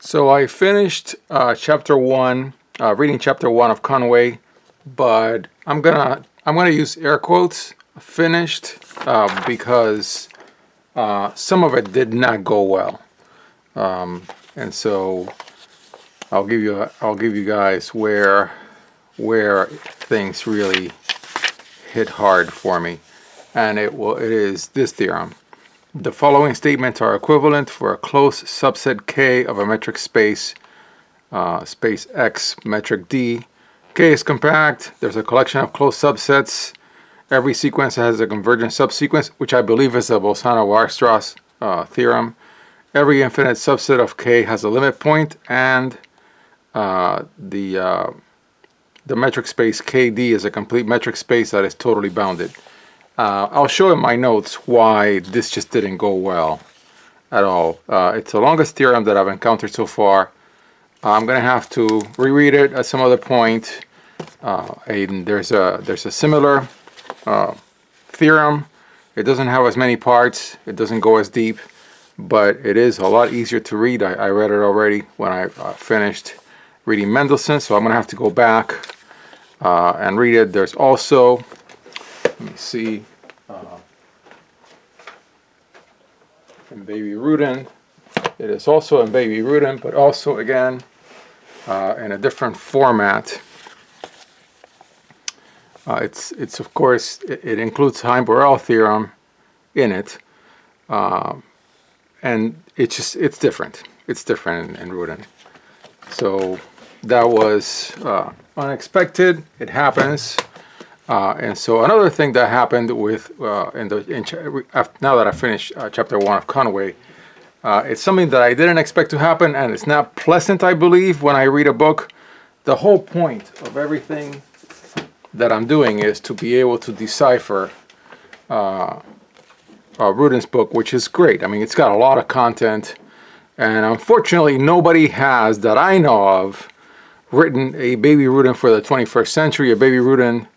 So I finished chapter one, reading chapter one of Conway, but I'm gonna use air quotes finished because some of it did not go well, and so I'll give you guys where things really hit hard for me, and it is this theorem. The following statements are equivalent for a closed subset K of a metric space, space X, metric D. K is compact. There's a collection of closed subsets. Every sequence has a convergent subsequence, which I believe is the Bolzano-Weierstrass theorem. Every infinite subset of K has a limit point, and the metric space KD is a complete metric space that is totally bounded. I'll show in my notes why this just didn't go well at all. It's the longest theorem that I've encountered so far. I'm going to have to reread it at some other point. And there's a similar theorem. It doesn't have as many parts. It doesn't go as deep, but it is a lot easier to read. I read it already when I finished reading Mendelssohn, so I'm going to have to go back and read it. There's also, let me see, in Baby Rudin. It is also in Baby Rudin, but also again in a different format. It's of course, it includes Heim-Borel theorem in it, and it's different. It's different in Rudin. So that was unexpected. It happens. And so another thing that happened with now that I finished chapter one of Conway, it's something that I didn't expect to happen, and it's not pleasant, I believe, when I read a book. The whole point of everything that I'm doing is to be able to decipher Rudin's book, which is great. I mean, it's got a lot of content, and unfortunately nobody has, that I know of, written a Baby Rudin for the 21st century, a Baby Rudin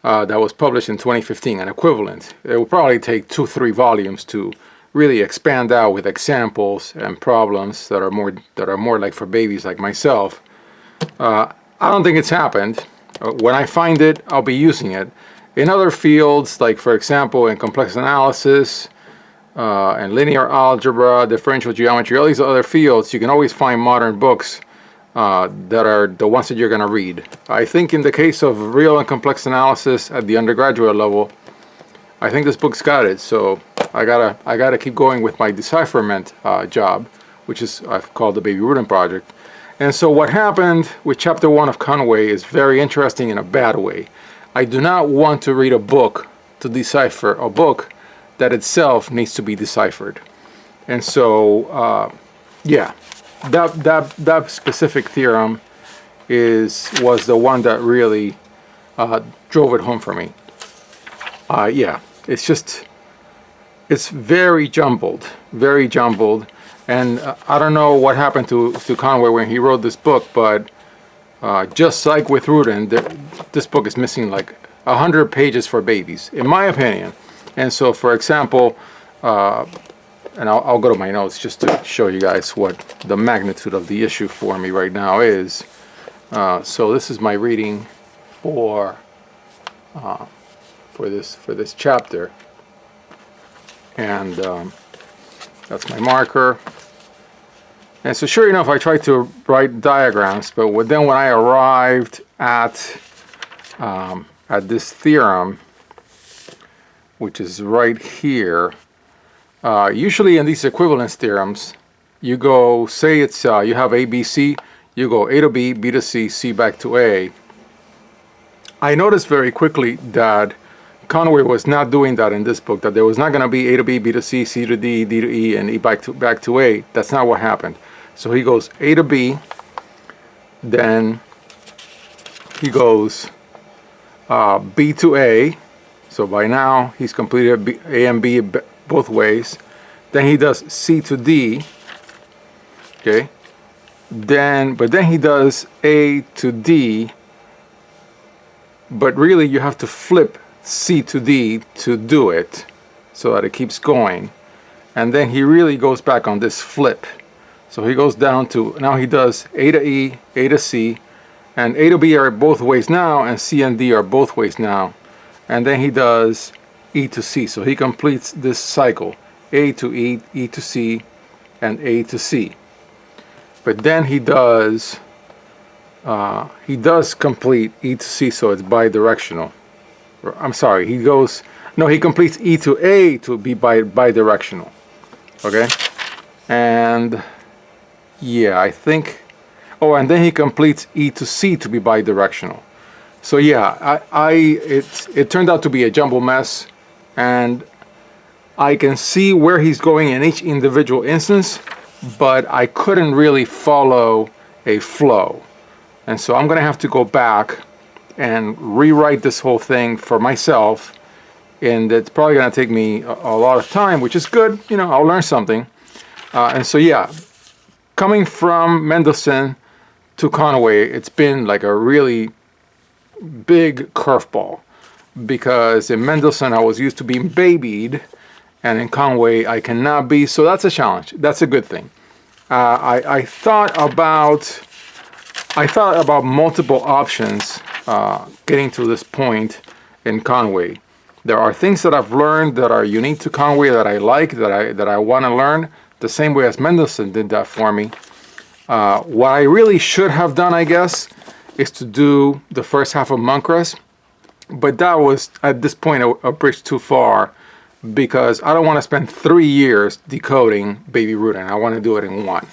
that was published in 2015, an equivalent. It will probably take 2-3 volumes to really expand out with examples and problems that are more like for babies like myself. I don't think it's happened. When I find it, I'll be using it. In other fields, like for example in complex analysis and linear algebra, differential geometry, all these other fields, you can always find modern books that are the ones that you're going to read. I think in the case of real and complex analysis at the undergraduate level, I think this book's got it. So I gotta keep going with my decipherment job, which is I've called the Baby Rudin project. And so what happened with chapter one of Conway is very interesting in a bad way. I do not want to read a book to decipher a book that itself needs to be deciphered. And so yeah. That specific theorem was the one that really drove it home for me. Yeah, it's very jumbled, and I don't know what happened to Conway when he wrote this book, but just like with Rudin, this book is missing like 100 pages for babies, in my opinion. And so, for example, and I'll go to my notes just to show you guys what the magnitude of the issue for me right now is. So this is my reading for this chapter, and that's my marker. And so sure enough, I tried to write diagrams, but then when I arrived at this theorem, which is right here. Usually in these equivalence theorems, you go, say it's you have A, B, C, you go A to B, B to C, C back to A. I noticed very quickly that Conway was not doing that in this book, that there was not going to be A to B, B to C, C to D, D to E, and E back to A. That's not what happened. So he goes A to B, then he goes B to A. So by now he's completed A and B both ways. Then he does C to D, okay? But then he does A to D, but really you have to flip C to D to do it so that it keeps going. And then he really goes back on this flip So he goes down to, now he does A to E, A to C, and A to B are both ways now, and C and D are both ways now. And then he does E to C. So he completes this cycle, A to E, E to C, and A to C. But then he does complete E to C, so it's bidirectional. I'm sorry, he completes E to A to be bidirectional. Okay? And yeah, I think, oh, and then he completes E to C to be bidirectional. So yeah, it turned out to be a jumble mess, and I can see where he's going in each individual instance, but I couldn't really follow a flow. And so I'm gonna have to go back and rewrite this whole thing for myself, and it's probably gonna take me a lot of time, which is good, you know, I'll learn something. And so yeah, coming from Mendelssohn to Conway, it's been like a really big curveball, because in Mendelssohn I was used to being babied, and in Conway I cannot be, so that's a challenge. That's a good thing. I thought about multiple options getting to this point in Conway. There are things that I've learned that are unique to Conway that I like, that I want to learn, the same way as Mendelssohn did that for me. What I really should have done, I guess, is to do the first half of Monkras, but that was, at this point, a bridge too far, because I don't want to spend 3 years decoding Baby Rudin. I want to do it in one.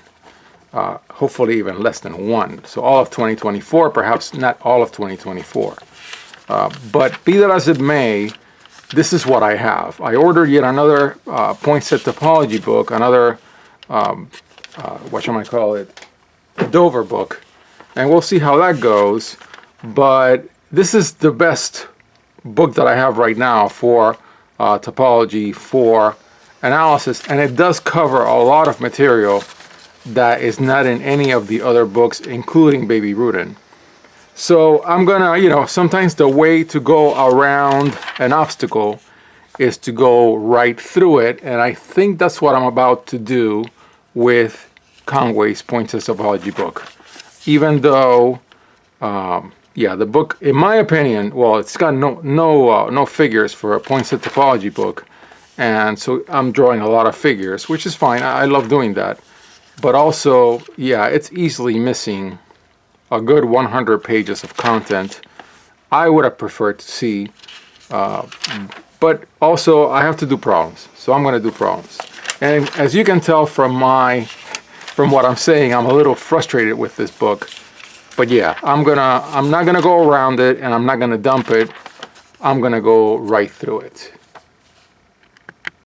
Hopefully even less than one. So all of 2024, perhaps not all of 2024. But be that as it may, this is what I have. I ordered yet another point-set topology book, another, Dover book. And we'll see how that goes. But this is the best book that I have right now for topology, for analysis. And it does cover a lot of material that is not in any of the other books, including Baby Rudin. So I'm gonna, sometimes the way to go around an obstacle is to go right through it, and I think that's what I'm about to do with Conway's Point-Set Topology book. Even though, the book, in my opinion, well, it's got no figures for a Point-Set Topology book, and so I'm drawing a lot of figures, which is fine. I love doing that. But also, yeah, it's easily missing a good 100 pages of content. I would have preferred to see, but also I have to do problems, so I'm going to do problems. And as you can tell from what I'm saying, I'm a little frustrated with this book. But yeah, I'm not gonna go around it, and I'm not gonna dump it. I'm gonna go right through it.